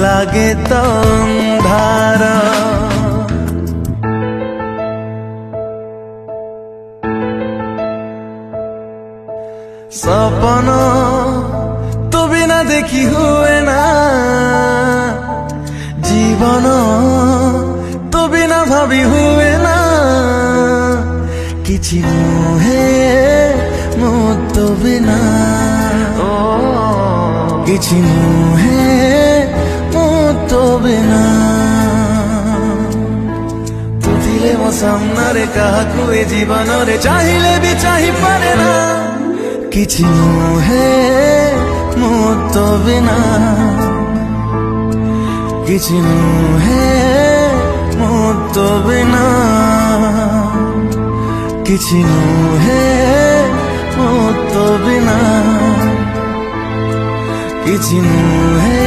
लागे तो अंधार सपन तो बिना देखी हुए ना जीवन तो बिना भावी हुए ना किछि नुहे मो तो बिना किछि नुहे मो तो बिना तू थिले मो सामने काहाकू ए जीवन रे चाहिले भी चाहि पारे ना किछि नुहे मो तो बिना किछि नुहे मो तो बिना किछि नुहे मो तो बिना किछि नुहे